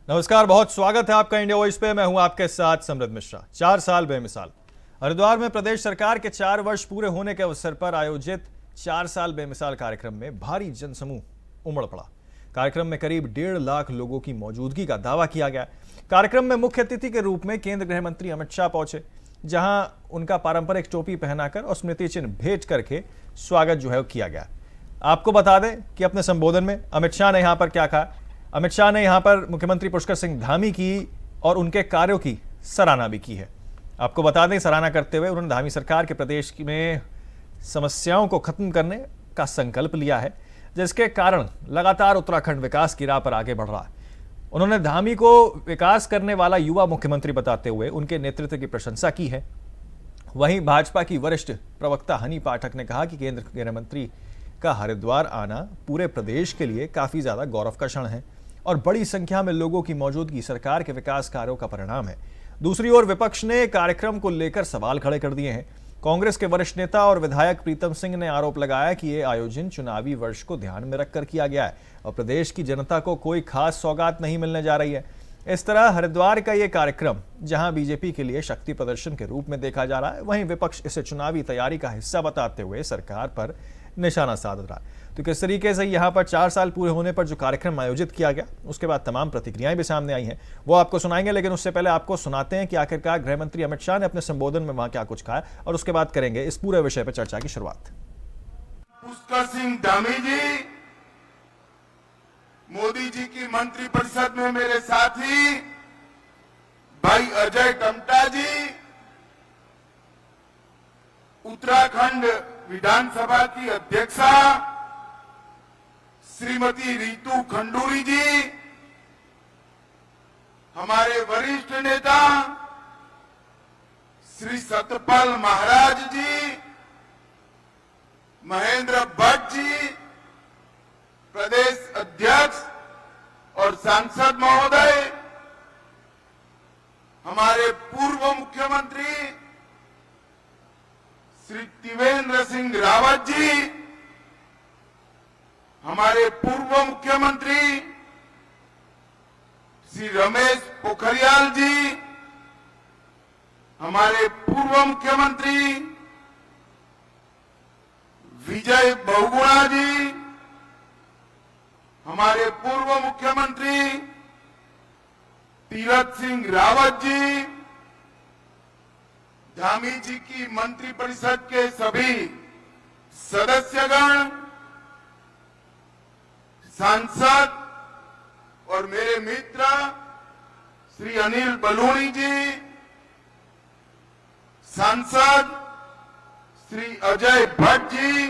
नमस्कार, बहुत स्वागत है आपका इंडिया वॉइस पे। मैं हूं आपके साथ समृद्ध मिश्रा। 4 साल बेमिसाल। हरिद्वार में प्रदेश सरकार के 4 वर्ष पूरे होने के अवसर पर आयोजित 4 साल बेमिसाल कार्यक्रम में भारी जनसमूह उमड़ पड़ा। कार्यक्रम में करीब 1.5 लाख लोगों की मौजूदगी का दावा किया गया। कार्यक्रम में मुख्य अतिथि के रूप में केंद्रीय गृह मंत्री अमित शाह पहुंचे, जहां उनका पारंपरिक टोपी पहनाकर और स्मृति चिन्ह भेंट करके स्वागत जो है किया गया। आपको बता दें कि अपने संबोधन में अमित शाह ने यहां पर क्या कहा। अमित शाह ने यहां पर मुख्यमंत्री पुष्कर सिंह धामी की और उनके कार्यों की सराहना भी की है। आपको बता दें, सराहना करते हुए उन्होंने धामी सरकार के प्रदेश में समस्याओं को खत्म करने का संकल्प लिया है, जिसके कारण लगातार उत्तराखंड विकास की राह पर आगे बढ़ रहा है। उन्होंने धामी को विकास करने वाला युवा मुख्यमंत्री बताते हुए उनके नेतृत्व की प्रशंसा की है। वहीं भाजपा की वरिष्ठ प्रवक्ता हनी पाठक ने कहा कि केंद्र गृह मंत्री का हरिद्वार आना पूरे प्रदेश के लिए काफी ज्यादा गौरव का क्षण है और बड़ी संख्या में लोगों की मौजूदगी सरकार के विकास कार्यों का परिणाम है। दूसरी ओर विपक्ष ने कार्यक्रम को लेकर सवाल खड़े कर दिए हैं। कांग्रेस के वरिष्ठ नेता और विधायक प्रीतम सिंह ने आरोप लगाया कि यह आयोजन चुनावी वर्ष को ध्यान में रखकर किया गया है और प्रदेश की जनता को कोई खास सौगात नहीं मिलने जा रही है। इस तरह हरिद्वार का यह कार्यक्रम जहां बीजेपी के लिए शक्ति प्रदर्शन के रूप में देखा जा रहा है, वहीं विपक्ष इसे चुनावी तैयारी का हिस्सा बताते हुए सरकार पर निशाना साध रहा है। तो किस तरीके से यहाँ पर 4 साल पूरे होने पर जो कार्यक्रम आयोजित किया गया, उसके बाद तमाम प्रतिक्रियाएं भी सामने आई हैं, वो आपको सुनाएंगे। लेकिन उससे पहले आपको सुनाते हैं कि आखिरकार गृह मंत्री अमित शाह ने अपने संबोधन में वहां क्या कुछ कहा, और उसके बाद करेंगे इस पूरे विषय पर चर्चा की शुरुआत। पुष्कर सिंह धामी जी, मोदी जी की मंत्रिपरिषद में मेरे साथी भाई अजय टमटा जी, उत्तराखंड विधानसभा की अध्यक्षा श्रीमती रितु खंडूरी जी, हमारे वरिष्ठ नेता श्री सतपाल महाराज जी, महेंद्र भट्ट जी, प्रदेश अध्यक्ष और सांसद महोदय, हमारे पूर्व मुख्यमंत्री श्री त्रिवेंद्र सिंह रावत जी, हमारे पूर्व मुख्यमंत्री श्री रमेश पोखरियाल जी, हमारे पूर्व मुख्यमंत्री विजय बहुगुणा जी, हमारे पूर्व मुख्यमंत्री तीरथ सिंह रावत जी, धामी जी की मंत्रिपरिषद के सभी सदस्यगण, सांसद और मेरे मित्र श्री अनिल बलूनी जी, सांसद श्री अजय भट्ट जी,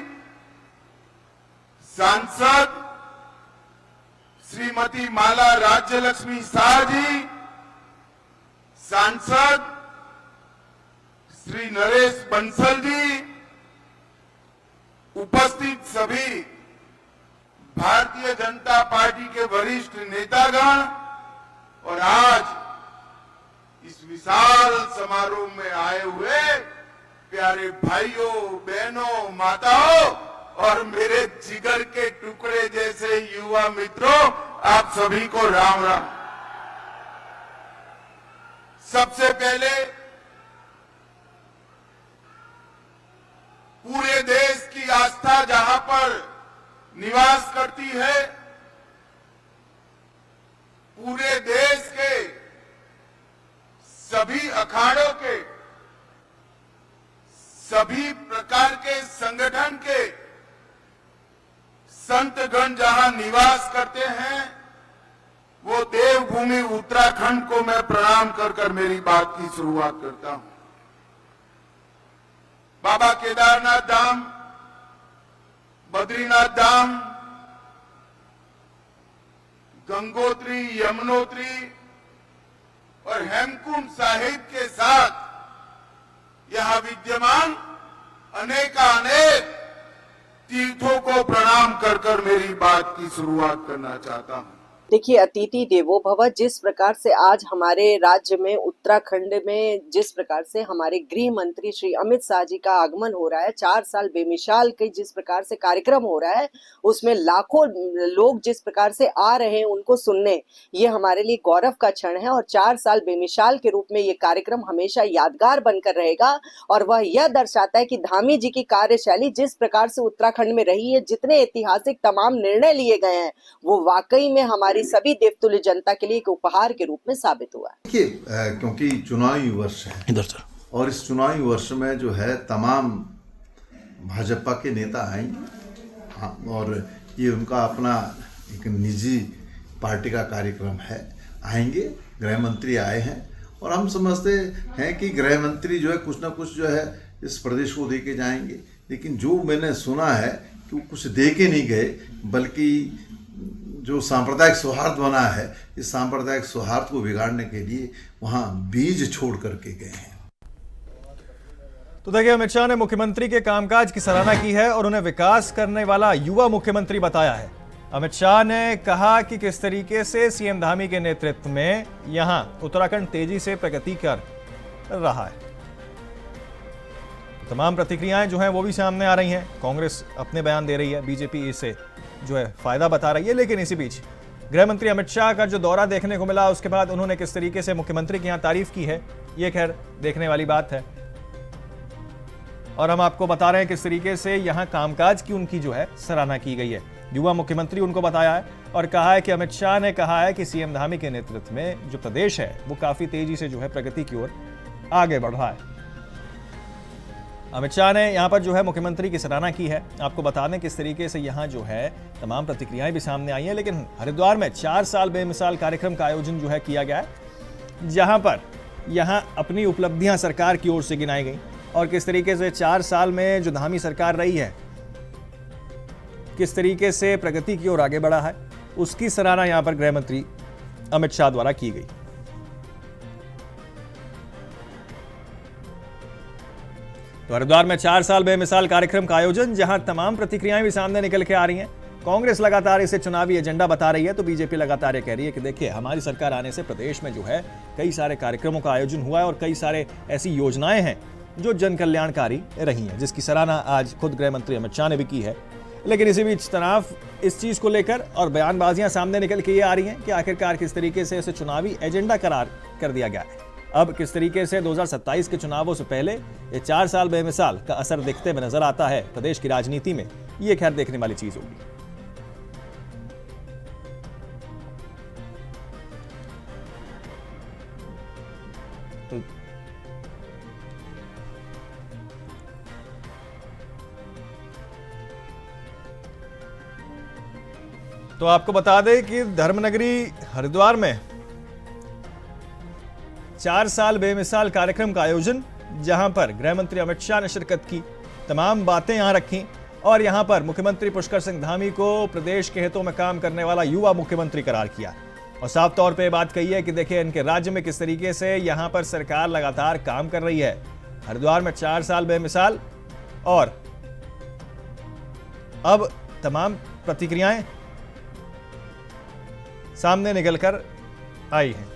सांसद श्रीमती माला राज्यलक्ष्मी शाह जी, सांसद श्री नरेश बंसल जी, उपस्थित सभी भारतीय जनता पार्टी के वरिष्ठ नेतागण और आज इस विशाल समारोह में आए हुए प्यारे भाइयों, बहनों, माताओं और मेरे जिगर के टुकड़े जैसे युवा मित्रों, आप सभी को राम राम। सबसे पहले पूरे देश की आस्था जहां पर निवास करती है, पूरे देश के सभी अखाड़ों के, सभी प्रकार के संगठन के संतगण जहां निवास करते हैं, वो देवभूमि उत्तराखंड को मैं प्रणाम कर मेरी बात की शुरुआत करता हूं। बाबा केदारनाथ धाम, बद्रीनाथ धाम, गंगोत्री, यमुनोत्री और हेमकुंड साहिब के साथ यहां विद्यमान अनेकानेक तीर्थों को प्रणाम कर मेरी बात की शुरुआत करना चाहता हूं। देखिए, अतिथि देवो भव। जिस प्रकार से आज हमारे राज्य में उत्तराखंड में जिस प्रकार से हमारे गृह मंत्री श्री अमित शाह जी का आगमन हो रहा है, 4 साल बेमिसाल के जिस प्रकार से कार्यक्रम हो रहा है, उसमें लाखों लोग जिस प्रकार से आ रहे हैं उनको सुनने, ये हमारे लिए गौरव का क्षण है। और 4 साल बेमिसाल के रूप में ये कार्यक्रम हमेशा यादगार बनकर रहेगा। और वह यह दर्शाता है कि धामी जी की कार्यशैली जिस प्रकार से उत्तराखंड में रही है, जितने ऐतिहासिक तमाम निर्णय लिए गए हैं, वो वाकई में हमारी सभी देवतुल्य जनता के लिए एक उपहार के रूप में साबित हुआ है। देखिए, क्योंकि चुनावी वर्ष है इधर सर, और इस चुनावी वर्ष में जो है तमाम भाजपा के नेता आए। हाँ, और ये उनका अपना एक निजी पार्टी का कार्यक्रम है, आएंगे। गृह मंत्री आए हैं और हम समझते हैं कि गृह मंत्री जो है कुछ ना कुछ जो है इस प्रदेश को दे के जाएंगे। लेकिन जो मैंने सुना है कि वो कुछ दे के नहीं गए, बल्कि जो सांप्रदायिक सौहार्द बना है, इस सांप्रदायिक सौहार्द को बिगाड़ने के लिए वहाँ बीज छोड़ करके गए हैं। तो देखिए, अमित शाह ने मुख्यमंत्री के कामकाज की सराहना की है और उन्हें विकास करने वाला युवा मुख्यमंत्री बताया है। अमित शाह ने कहा कि किस तरीके से सीएम धामी के नेतृत्व में यहां उत्तराखंड तेजी से प्रगति कर रहा है। तमाम प्रतिक्रियाएं जो हैं वो भी सामने आ रही हैं। कांग्रेस अपने बयान दे रही है, बीजेपी इसे जो है फायदा बता रही है। लेकिन इसी बीच गृह मंत्री अमित शाह का जो दौरा देखने को मिला, उसके बाद उन्होंने किस तरीके से मुख्यमंत्री की यहां तारीफ की है, ये खैर देखने वाली बात है। और हम आपको बता रहे हैं किस तरीके से यहां कामकाज की उनकी जो है सराहना की गई है। युवा मुख्यमंत्री उनको बताया है और कहा है कि अमित शाह ने कहा है कि सीएम धामी के नेतृत्व में जो प्रदेश है वो काफी तेजी से जो है प्रगति की ओर आगे बढ़ रहा है। अमित शाह ने यहां पर जो है मुख्यमंत्री की सराहना की है। आपको बता दें किस तरीके से यहां जो है तमाम प्रतिक्रियाएं भी सामने आई हैं। लेकिन हरिद्वार में 4 साल बेमिसाल कार्यक्रम का आयोजन जो है किया गया है, जहां पर यहां अपनी उपलब्धियां सरकार की ओर से गिनाई गई और किस तरीके से 4 साल में जो धामी सरकार रही है, किस तरीके से प्रगति की ओर आगे बढ़ा है, उसकी सराहना यहां पर गृह मंत्री अमित शाह द्वारा की गई। तो हरिद्वार में 4 साल बेमिसाल कार्यक्रम का आयोजन, जहां तमाम प्रतिक्रियाएं भी सामने निकल के आ रही हैं। कांग्रेस लगातार इसे चुनावी एजेंडा बता रही है, तो बीजेपी लगातार ये कह रही है कि देखिए, हमारी सरकार आने से प्रदेश में जो है कई सारे कार्यक्रमों का आयोजन हुआ है और कई सारे ऐसी योजनाएं हैं जो जन कल्याणकारी रही हैं, जिसकी सराहना आज खुद गृह मंत्री अमित शाह ने भी की है। लेकिन इसी बीच तनाव इस चीज को लेकर और बयानबाजियां सामने निकल के ये आ रही हैं कि आखिरकार किस तरीके से इसे चुनावी एजेंडा करार कर दिया गया है। अब किस तरीके से 2027 के चुनावों से पहले ये 4 साल बेमिसाल का असर दिखते हुए नजर आता है प्रदेश की राजनीति में, ये खैर देखने वाली चीज होगी। तो आपको बता दें कि धर्मनगरी हरिद्वार में 4 साल बेमिसाल कार्यक्रम का आयोजन, जहां पर गृह मंत्री अमित शाह ने शिरकत की, तमाम बातें यहां रखी और यहां पर मुख्यमंत्री पुष्कर सिंह धामी को प्रदेश के हितों में काम करने वाला युवा मुख्यमंत्री करार किया और साफ तौर पे बात कही है कि देखिए, इनके राज्य में किस तरीके से यहां पर सरकार लगातार काम कर रही है। हरिद्वार में 4 साल बेमिसाल और अब तमाम प्रतिक्रियाएं सामने निकलकर आई हैं।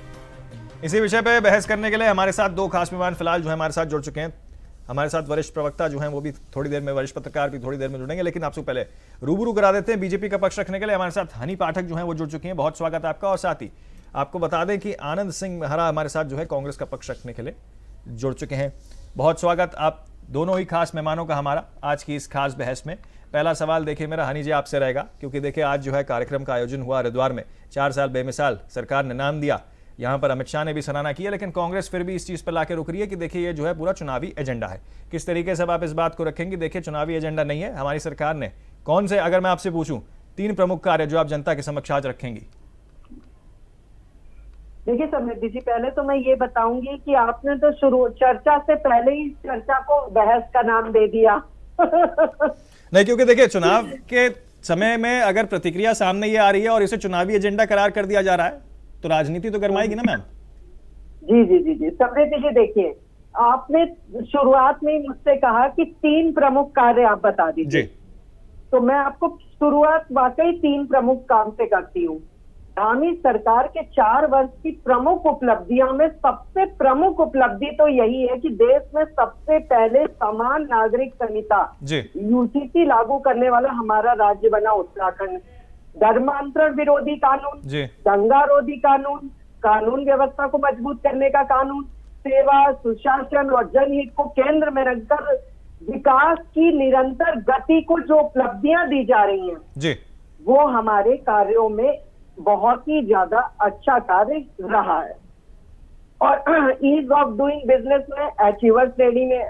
इसी विषय पे बहस करने के लिए हमारे साथ 2 खास मेहमान फिलहाल जो है हमारे साथ जुड़ चुके हैं। हमारे साथ वरिष्ठ प्रवक्ता जो हैं वो भी थोड़ी देर में, वरिष्ठ पत्रकार भी थोड़ी देर में जुड़ेंगे, लेकिन आपसे पहले रूबरू करा देते हैं। बीजेपी का पक्ष रखने के लिए हमारे साथ हनी पाठक जो हैं वो जुड़ चुकी हैं। बहुत स्वागत है आपका। और साथ ही आपको बता दें कि आनंद सिंह मेहरा हमारे साथ जो है कांग्रेस का पक्ष रखने के लिए जुड़ चुके हैं। बहुत स्वागत आप दोनों ही खास मेहमानों का हमारा आज की इस खास बहस में। पहला सवाल देखिए मेरा हनी जी आपसे रहेगा, क्योंकि देखिए आज जो है कार्यक्रम का आयोजन हुआ हरिद्वार में, 4 साल बेमिसाल सरकार ने नाम दिया, यहाँ पर अमित शाह ने भी सराहना की है, लेकिन कांग्रेस फिर भी इस चीज़ पर लाके रुक रही है कि देखिए ये जो है पूरा चुनावी एजेंडा है। किस तरीके से आप इस बात को रखेंगे? देखिए, चुनावी एजेंडा नहीं है, हमारी सरकार ने कौन से, अगर मैं आपसे पूछूं 3 प्रमुख कार्य जो आप जनता के समक्ष आज रखेंगी? देखिए समृद्धि जी, पहले तो मैं ये बताऊंगी कि आपने तो शुरू चर्चा से पहले ही चर्चा को बहस का नाम दे दिया। नहीं, क्योंकि देखिए चुनाव के समय में अगर प्रतिक्रिया सामने ये आ रही है और इसे चुनावी एजेंडा करार कर दिया जा रहा है, तो राजनीति तो गरमाएगी ना मैम। जी जी जी जी समृद्धि जी, देखिए आपने शुरुआत में मुझसे कहा कि 3 प्रमुख कार्य आप बता दीजिए, तो मैं आपको शुरुआत वाकई 3 प्रमुख काम से करती हूँ। धामी सरकार के 4 वर्ष की प्रमुख उपलब्धियों में सबसे प्रमुख उपलब्धि तो यही है कि देश में सबसे पहले समान नागरिक संहिता जी यूसीसी लागू करने वाला हमारा राज्य बना उत्तराखंड। धर्मांतरण विरोधी कानून, जी दंगा रोधी कानून, कानून व्यवस्था को मजबूत करने का कानून, सेवा, सुशासन और जनहित को केंद्र में रखकर विकास की निरंतर गति को जो उपलब्धियां दी जा रही हैं, जी वो हमारे कार्यों में बहुत ही ज्यादा अच्छा कार्य रहा है। और ईज ऑफ डूइंग बिजनेस में अचीवर श्रेणी में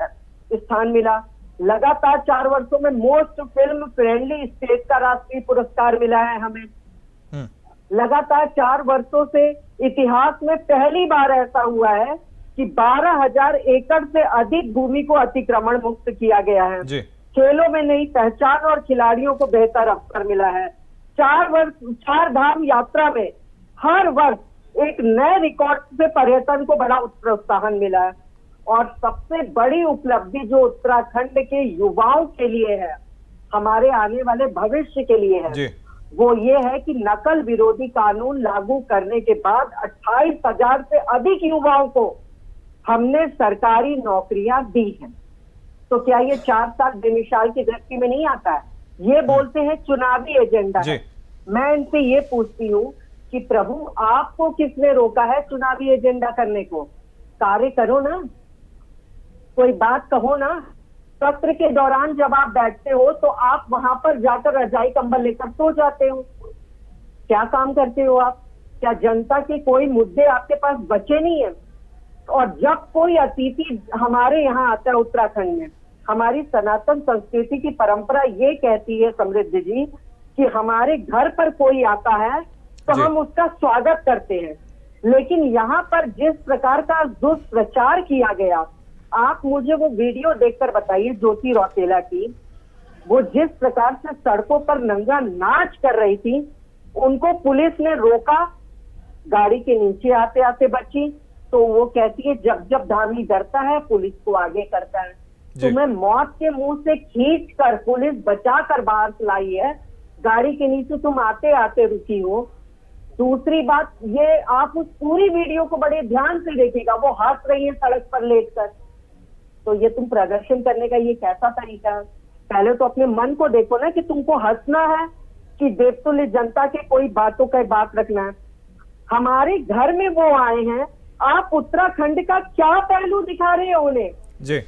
स्थान मिला। लगातार 4 वर्षों में मोस्ट फिल्म फ्रेंडली स्टेट का राष्ट्रीय पुरस्कार मिला है हमें। लगातार 4 वर्षों से इतिहास में पहली बार ऐसा हुआ है कि 12,000 एकड़ से अधिक भूमि को अतिक्रमण मुक्त किया गया है। जी खेलों में नई पहचान और खिलाड़ियों को बेहतर अवसर मिला है। 4 धाम यात्रा में हर वर्ष एक नए रिकॉर्ड से पर्यटन को बड़ा प्रोत्साहन मिला है। और सबसे बड़ी उपलब्धि जो उत्तराखंड के युवाओं के लिए है, हमारे आने वाले भविष्य के लिए है, जी वो ये है कि नकल विरोधी कानून लागू करने के बाद 28,000 से अधिक युवाओं को हमने सरकारी नौकरियां दी हैं। तो क्या ये 4 साल बेमिसाल की दृष्टि में नहीं आता है? ये बोलते हैं चुनावी एजेंडा है। मैं इनसे ये पूछती हूँ कि प्रभु आपको किसने रोका है चुनावी एजेंडा करने को? कार्य करो ना, कोई बात कहो ना। सत्र के दौरान जब आप बैठते हो तो आप वहां पर जाकर रजाई कंबल लेकर सो जाते हो। क्या काम करते हो आप? क्या जनता के कोई मुद्दे आपके पास बचे नहीं है? और जब कोई अतिथि हमारे यहाँ आता है उत्तराखंड में, हमारी सनातन संस्कृति की परंपरा ये कहती है समृद्धि जी कि हमारे घर पर कोई आता है तो हम उसका स्वागत करते हैं। लेकिन यहाँ पर जिस प्रकार का दुष्प्रचार किया गया, आप मुझे वो वीडियो देखकर बताइए ज्योति रौतेला की, वो जिस प्रकार से सड़कों पर नंगा नाच कर रही थी, उनको पुलिस ने रोका, गाड़ी के नीचे आते आते बची। तो वो कहती है जब जब धामी डरता है पुलिस को आगे करता है। तुम्हें मौत के मुंह से खींच कर पुलिस बचा कर बाहर लाई है, गाड़ी के नीचे तुम आते आते रुकी हो। दूसरी बात, ये आप उस पूरी वीडियो को बड़े ध्यान से देखिएगा, वो हंस रही है सड़क पर लेटकर। तो ये तुम प्रदर्शन करने का ये कैसा तरीका है? पहले तो अपने मन को देखो ना कि तुमको हंसना है कि देवतुल्य जनता के कोई बातों का बात रखना है। हमारे घर में वो आए हैं, आप उत्तराखंड का क्या पहलू दिखा रहे हो उन्हें? जी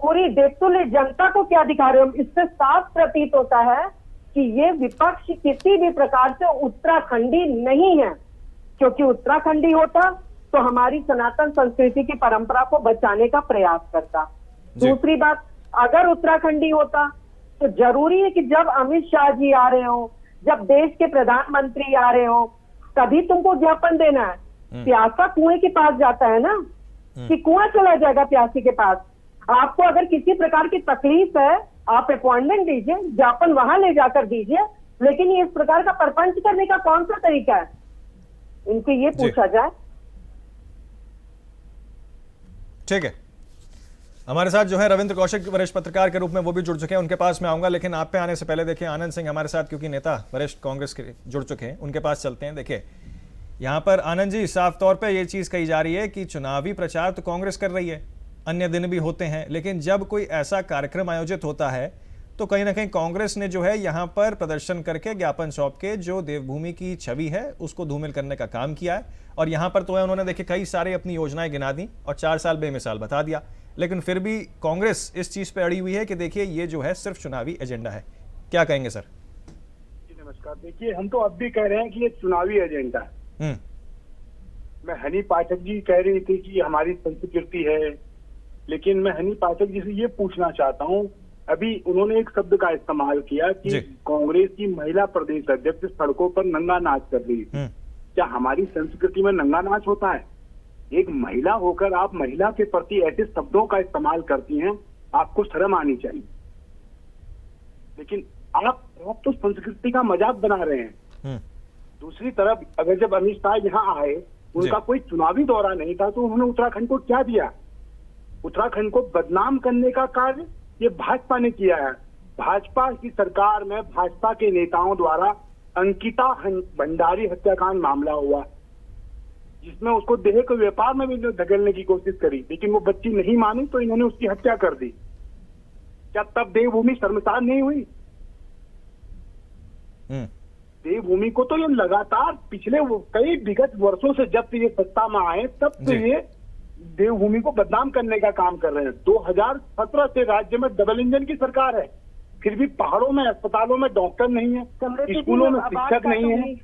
पूरी देवतुल्य जनता को क्या दिखा रहे हो? इससे साफ प्रतीत होता है कि ये विपक्ष किसी भी प्रकार से उत्तराखंडी नहीं है, क्योंकि उत्तराखंडी होता तो हमारी सनातन संस्कृति की परंपरा को बचाने का प्रयास करता। दूसरी बात, अगर उत्तराखंडी होता तो जरूरी है कि जब अमित शाह जी आ रहे हो, जब देश के प्रधानमंत्री आ रहे हो, तभी तुमको ज्ञापन देना है। प्यासा कुएं के पास जाता है ना, कि कुआं चला जाएगा प्यासी के पास। आपको अगर किसी प्रकार की तकलीफ है, आप अपॉइंटमेंट दीजिए, ज्ञापन वहां ले जाकर दीजिए। लेकिन ये इस प्रकार का परपंच करने का कौन सा तरीका है? इनसे ये पूछा जाए। ठीक है, हमारे साथ जो है रविंद्र कौशिक वरिष्ठ पत्रकार के रूप में वो भी जुड़ चुके हैं, उनके पास मैं आऊंगा। लेकिन आप पे आने से पहले देखिए आनंद सिंह हमारे साथ, क्योंकि नेता वरिष्ठ कांग्रेस के जुड़ चुके हैं, उनके पास चलते हैं। देखिए यहाँ पर आनंद जी, साफ तौर पे ये चीज़ कही जा रही है कि चुनावी प्रचार तो कांग्रेस कर रही है, अन्य दिन भी होते हैं, लेकिन जब कोई ऐसा कार्यक्रम आयोजित होता है तो कहीं ना कहीं कांग्रेस ने जो है यहाँ पर प्रदर्शन करके ज्ञापन सौंप के जो देवभूमि की छवि है उसको धूमिल करने का काम किया है। और यहाँ पर तो है उन्होंने देखिए कई सारे अपनी योजनाएं गिना दी और 4 साल बेमिसाल बता दिया, लेकिन फिर भी कांग्रेस इस चीज़ पर अड़ी हुई है कि देखिए ये जो है सिर्फ चुनावी एजेंडा है। क्या कहेंगे सर? जी नमस्कार। देखिए हम तो अब भी कह रहे हैं कि ये चुनावी एजेंडा है। मैं हनी पाठक जी कह रही थी कि हमारी संस्कृति है, लेकिन मैं हनी पाठक जी से ये पूछना चाहता हूँ, अभी उन्होंने एक शब्द का इस्तेमाल किया कि कांग्रेस की महिला प्रदेश अध्यक्ष सड़कों पर नंगा नाच कर रही है। क्या हमारी संस्कृति में नंगा नाच होता है? एक महिला होकर आप महिला के प्रति ऐसे शब्दों का इस्तेमाल करती हैं, आपको शर्म आनी चाहिए। लेकिन आप तो संस्कृति का मजाक बना रहे हैं। दूसरी तरफ अगर जब अमित शाह यहाँ आए, उनका कोई चुनावी दौरा नहीं था, तो उन्होंने उत्तराखंड को क्या दिया? उत्तराखंड को बदनाम करने का कार्य ये भाजपा ने किया है। भाजपा की सरकार में भाजपा के नेताओं द्वारा अंकिता भंडारी हत्याकांड मामला हुआ, जिसमें उसको देह के व्यापार में भी धकेलने की कोशिश करी, लेकिन वो बच्ची नहीं मानी तो इन्होंने उसकी हत्या कर दी। क्या तब देवभूमि शर्मसार नहीं हुई? देवभूमि को तो ये लगातार पिछले कई विगत वर्षों से जब से ये सत्ता में आए तब से ये देवभूमि को बदनाम करने का काम कर रहे हैं। 2017 से राज्य में डबल इंजन की सरकार है, फिर भी पहाड़ों में अस्पतालों में डॉक्टर नहीं है, स्कूलों में शिक्षक नहीं है,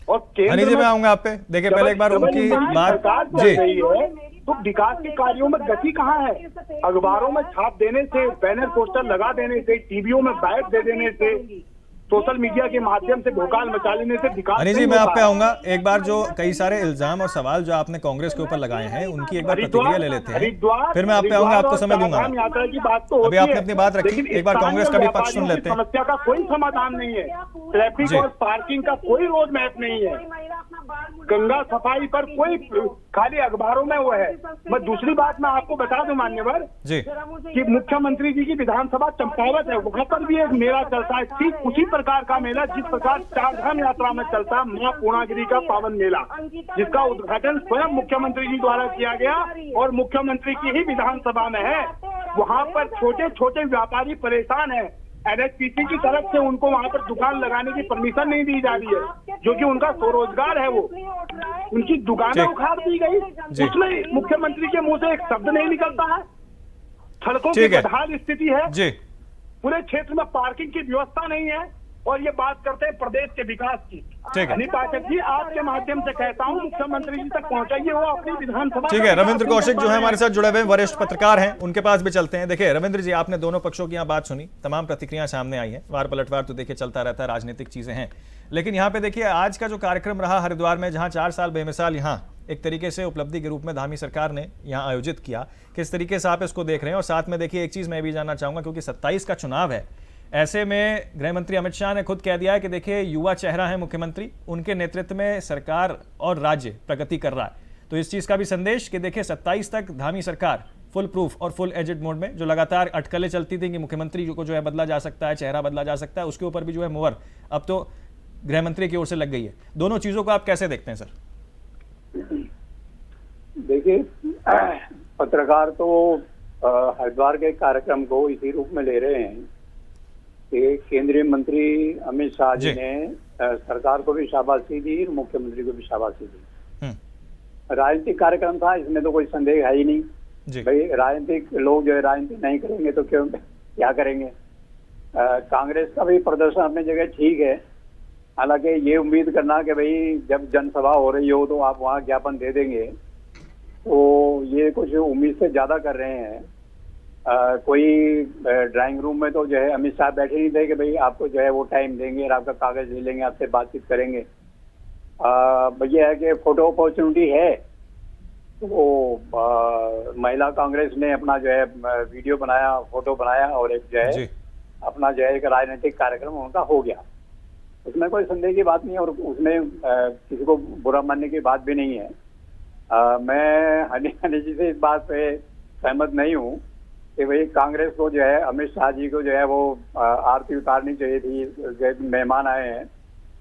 और हनी जी मैं आऊंगा आप पे। देखिए पहले एक बार उनकी बात जी है, तो विकास के कार्यों में गति कहाँ है? अखबारों में छाप देने से, बैनर पोस्टर लगा देने से, टीवियों में बैट दे देने से, सोशल मीडिया के माध्यम से भोकाल मचा लेने से विकास। हनी जी मैं आप पे आऊंगा। एक बार जो कई सारे इल्जाम और सवाल जो आपने कांग्रेस के ऊपर लगाए हैं उनकी एक बार प्रतिक्रिया ले लेते हैं, फिर मैं आप पे आऊंगा, आपको समय दूंगा। अभी आपने अपनी बात रखी, एक बार कांग्रेस का भी पक्ष सुन लेते हैं। समस्या का कोई समाधान नहीं है, ट्रैफिक और पार्किंग का कोई रोड मैप नहीं है, गंगा सफाई पर कोई, खाली अखबारों में वो है। मैं दूसरी बात मैं आपको बता दूं मान्यवर जी कि मुख्यमंत्री जी की विधानसभा चंपावत है, वहां पर भी एक मेला चलता है, ठीक उसी प्रकार का मेला जिस प्रकार चारधाम यात्रा में चलता है मां पूर्णागिरी का पावन मेला, जिसका उद्घाटन स्वयं मुख्यमंत्री जी द्वारा किया गया और मुख्यमंत्री की ही विधानसभा में है। वहां पर छोटे छोटे व्यापारी परेशान है, NHPC की तरफ से उनको वहां पर दुकान लगाने की परमिशन नहीं दी जा रही है, जो कि उनका स्वरोजगार है, वो उनकी दुकानें उखाड़ दी गई, उसमें मुख्यमंत्री के मुंह से एक शब्द नहीं निकलता है। सड़कों की बदहाल स्थिति है जी, पूरे क्षेत्र में पार्किंग की व्यवस्था नहीं है, और ये बात करते हैं प्रदेश के विकास की। हनी पाठक जी आपके माध्यम से कहता हूँ मुख्यमंत्री जी तक पहुंचाइए वो अपनी विधानसभा। ठीक है, रविंद्र कौशिक जो है हमारे साथ जुड़े हुए वरिष्ठ पत्रकार हैं, उनके पास भी चलते हैं। देखिए रविंद्र जी, आपने दोनों पक्षों की यहाँ बात सुनी, तमाम प्रतिक्रियाएं सामने आई हैं, वार पलटवार तो देखिए चलता रहता है, राजनीतिक चीजें हैं, लेकिन यहाँ पे देखिए आज का जो कार्यक्रम रहा हरिद्वार में, जहाँ 4 साल बेमिसाल यहाँ एक तरीके से उपलब्धि के रूप में धामी सरकार ने यहाँ आयोजित किया, किस तरीके से आप इसको देख रहे हैं? और साथ में देखिए एक चीज मैं भी जानना चाहूंगा, क्योंकि 27 का चुनाव है, ऐसे में गृह मंत्री अमित शाह ने खुद कह दिया है कि देखिए युवा चेहरा है मुख्यमंत्री, उनके नेतृत्व में सरकार और राज्य प्रगति कर रहा है, तो इस चीज का भी संदेश कि देखिए 27 तक धामी सरकार फुल प्रूफ और फुल एजेड मोड में, जो लगातार अटकलें चलती थी कि मुख्यमंत्री को जो है बदला जा सकता है, चेहरा बदला जा सकता है, उसके ऊपर भी जो है मोहर अब तो गृह मंत्री की ओर से लग गई है। दोनों चीजों को आप कैसे देखते हैं सर? देखिए पत्रकार तो हरिद्वार के कार्यक्रम को इसी रूप में ले रहे हैं कि केंद्रीय मंत्री अमित शाह जी ने सरकार को भी शाबाशी दी और मुख्यमंत्री को भी शाबाशी दी। राजनीतिक कार्यक्रम था, इसमें तो कोई संदेह है ही नहीं। भाई राजनीतिक लोग जो है राजनीति नहीं करेंगे तो क्यों क्या करेंगे? कांग्रेस का भी प्रदर्शन अपनी जगह ठीक है, हालांकि ये उम्मीद करना कि भाई जब जनसभा हो रही हो तो आप वहाँ ज्ञापन दे देंगे, तो ये कुछ उम्मीद से ज्यादा कर रहे हैं। कोई ड्राइंग रूम में तो जो है अमित शाह बैठे नहीं थे कि भाई आपको जो है वो टाइम देंगे और आपका कागज ले लेंगे, आपसे बातचीत करेंगे। ये है कि फोटो अपॉर्चुनिटी है, तो महिला कांग्रेस ने अपना जो है वीडियो बनाया, फोटो बनाया और एक जो है अपना जो है एक राजनीतिक कार्यक्रम उनका हो गया, उसमें कोई संदेह की बात नहीं है और उसमें किसी को बुरा मानने की बात भी नहीं है। मैं हनी जी से इस बात पे सहमत नहीं हूँ कि भाई कांग्रेस को जो है अमित शाह जी को जो है वो आरती उतारनी चाहिए थी, मेहमान आए हैं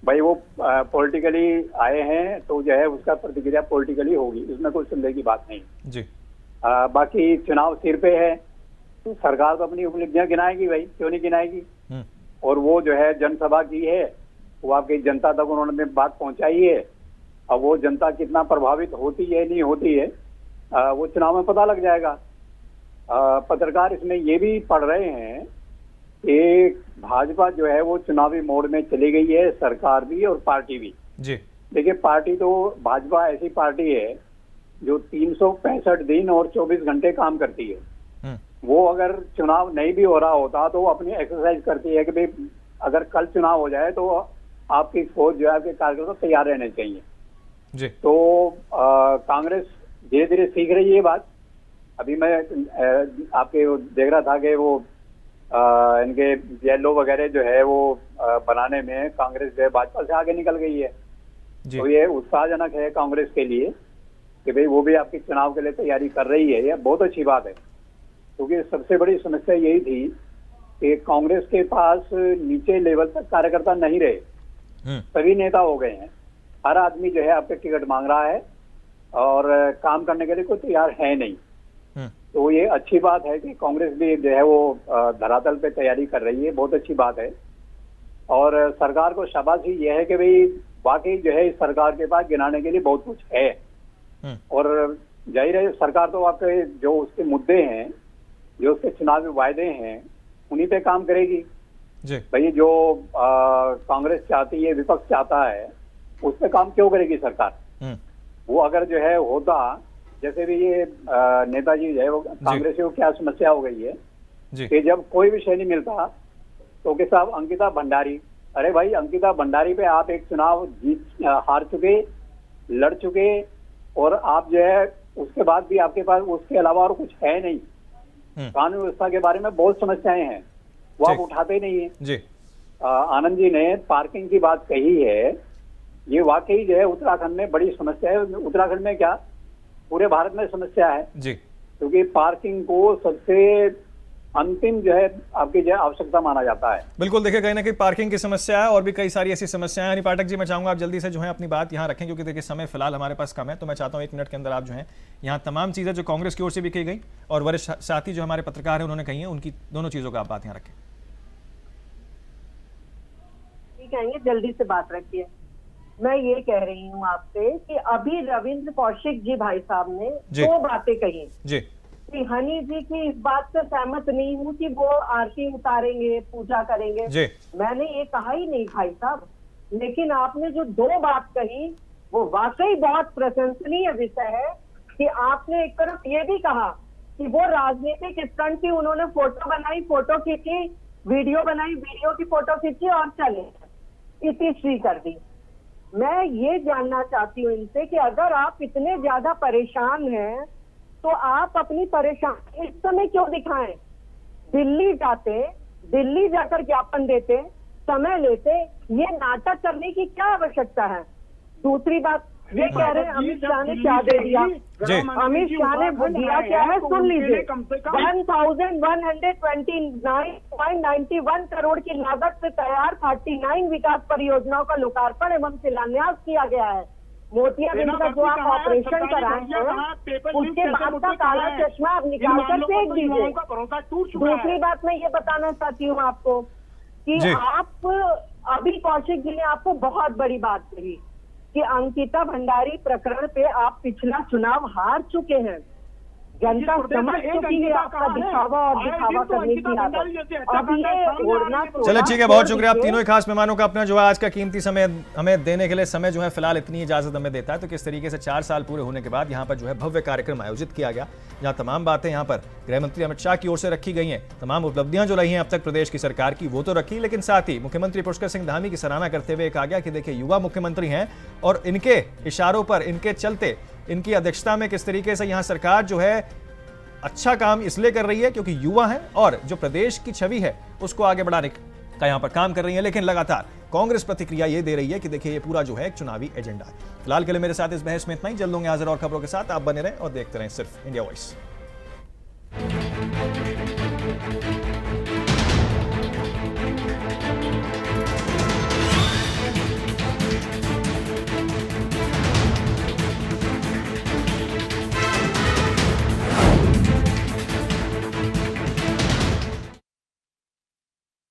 भाई, वो पॉलिटिकली आए हैं तो जो है उसका प्रतिक्रिया पॉलिटिकली होगी, इसमें कोई संदेह की बात नहीं जी। बाकी चुनाव सिर पे है तो सरकार तो अपनी उपलब्धियां गिनाएगी भाई, क्यों नहीं गिनाएगी? और वो जो है जनसभा की है, वो आपकी जनता तक उन्होंने बात पहुंचाई है, अब वो जनता कितना प्रभावित होती है नहीं होती है वो चुनाव में पता लग जाएगा। पत्रकार इसमें ये भी पढ़ रहे हैं कि भाजपा जो है वो चुनावी मोड में चली गई है, सरकार भी और पार्टी भी जी। देखिए पार्टी तो भाजपा ऐसी पार्टी है जो 365 दिन और 24 घंटे काम करती है। वो अगर चुनाव नहीं भी हो रहा होता तो वो अपनी एक्सरसाइज करती है कि भाई अगर कल चुनाव हो जाए तो आपकी फौज जो है आपके कार्यकर्ता तैयार रहने चाहिए जी। तो कांग्रेस धीरे धीरे सीख रही है ये बात। अभी मैं आपके देख रहा था कि वो इनके येलो वगैरह जो है वो बनाने में कांग्रेस जो है भाजपा से आगे निकल गई है जी। तो ये उत्साहजनक है कांग्रेस के लिए कि भाई वो भी आपके चुनाव के लिए तैयारी कर रही है, ये बहुत अच्छी बात है। क्योंकि सबसे बड़ी समस्या यही थी कि कांग्रेस के पास नीचे लेवल तक कार्यकर्ता नहीं रहे। सभी नेता हो गए हैं, हर आदमी जो है आपके टिकट मांग रहा है और काम करने के लिए कोई तैयार है नहीं। तो ये अच्छी बात है कि कांग्रेस भी जो है वो धरातल पे तैयारी कर रही है, बहुत अच्छी बात है। और सरकार को शाबाशी ये है कि भाई वाकई जो है इस सरकार के पास गिनाने के लिए बहुत कुछ है। और जाहिर है सरकार तो आपके जो उसके मुद्दे हैं, जो उसके चुनावी वायदे हैं, उन्हीं पे काम करेगी जी। भाई जो कांग्रेस चाहती है, विपक्ष चाहता है, उस पे काम क्यों करेगी सरकार? वो अगर जो है होता, जैसे भी ये नेताजी जो है वो कांग्रेस को क्या समस्या हो गई है कि जब कोई विषय नहीं मिलता तो के साहब अंकिता भंडारी, अरे भाई अंकिता भंडारी पे आप एक चुनाव हार चुके, लड़ चुके, और आप जो है उसके बाद भी आपके पास उसके अलावा और कुछ है नहीं। कानून व्यवस्था के बारे में बहुत समस्याएं हैं, वो आप उठाते नहीं है जी। आनंद जी ने पार्किंग की बात कही है, ये वाकई जो है उत्तराखंड में बड़ी समस्या है। उत्तराखंड में क्या पूरे भारत में समस्या है जी, क्योंकि पार्किंग को सबसे अंतिम जो है आपकी जो है आवश्यकता माना जाता है। बिल्कुल, देखिए कहीं ना कहीं पार्किंग की समस्या है और भी कई सारी ऐसी समस्याएं हैं। हनी पाठक जी, मैं चाहूंगा आप जल्दी से जो है अपनी बात यहाँ रखें, क्योंकि देखिए समय फिलहाल हमारे पास कम है, तो मैं चाहता हूँ 1 मिनट के अंदर आप जो है यहाँ तमाम चीजें जो कांग्रेस की ओर से भी कही गई और वरिष्ठ साथी जो हमारे पत्रकार है उन्होंने कही है, उनकी दोनों चीजों का आप बात यहाँ रखें। कहेंगे जल्दी से बात रखिए। मैं ये कह रही हूँ आपसे कि अभी रविंद्र कौशिक जी भाई साहब ने 2 बातें कही जी कि हनी जी की इस बात से सहमत नहीं हूँ कि वो आरती उतारेंगे, पूजा करेंगे जी। मैंने ये कहा ही नहीं भाई साहब, लेकिन आपने जो 2 बात कही वो वाकई बहुत प्रशंसनीय विषय है कि आपने एक तरफ ये भी कहा कि वो राजनीतिक स्टंट की, उन्होंने फोटो बनाई, फोटो खींची, वीडियो बनाई, वीडियो की फोटो खींची और चले इतिश्री कर दी। मैं ये जानना चाहती हूँ इनसे कि अगर आप इतने ज्यादा परेशान हैं तो आप अपनी परेशानी इस समय क्यों दिखाएं? दिल्ली जाते, दिल्ली जाकर ज्ञापन देते, समय लेते, ये नाटक करने की क्या आवश्यकता है? दूसरी बात ये कह रहे हैं अमित शाह ने क्या दे दिया, अमित शाह ने दिया क्या है सुन लीजिए। 1129.91 करोड़ की लागत से तैयार 39 विकास परियोजनाओं का लोकार्पण एवं शिलान्यास किया गया है। मोतियाबिंद का जो आप ऑपरेशन कराए हैं उसके बाद का काला चश्मा आप निकाल कर फेंक दीजिए। दूसरी बात मैं ये बताना चाहती हूँ आपको कि आप अभी कौशिक जी ने आपको बहुत बड़ी बात कही कि अंकिता भंडारी प्रकरण पे आप पिछला चुनाव हार चुके हैं। जनता समझ चुकी है आपका दिखावा और दिखावा करने की आदत। अब ये ओढ़ना चलिए ठीक है, बहुत शुक्रिया आप तीनों ही खास मेहमानों का अपना जो है आज का कीमती समय हमें देने के लिए। समय जो है फिलहाल इतनी इजाजत हमें देता है, तो किस तरीके से 4 साल पूरे होने के बाद यहाँ पर जो है भव्य कार्यक्रम आयोजित किया गया, जहाँ तमाम बातें यहाँ पर गृह मंत्री अमित शाह की ओर से रखी गई हैं, तमाम उपलब्धियां जो रही हैं अब तक प्रदेश की सरकार की वो तो रखी, लेकिन साथ ही मुख्यमंत्री पुष्कर सिंह धामी की सराहना करते हुए कहा गया कि देखिए युवा मुख्यमंत्री हैं और इनके इशारों पर, इनके चलते, इनकी अध्यक्षता में किस तरीके से यहाँ सरकार जो है अच्छा काम इसलिए कर रही है क्योंकि युवा हैं और जो प्रदेश की छवि है उसको आगे बढ़ाने का यहाँ पर काम कर रही है। लेकिन लगातार कांग्रेस प्रतिक्रिया ये दे रही है कि देखिए ये पूरा जो है एक चुनावी एजेंडा है। फिलहाल के लिए मेरे साथ इस बहस में इतना ही, जल्द होंगे हाजिर और खबरों के साथ। आप बने रहें और देखते रहें सिर्फ इंडिया वॉइस।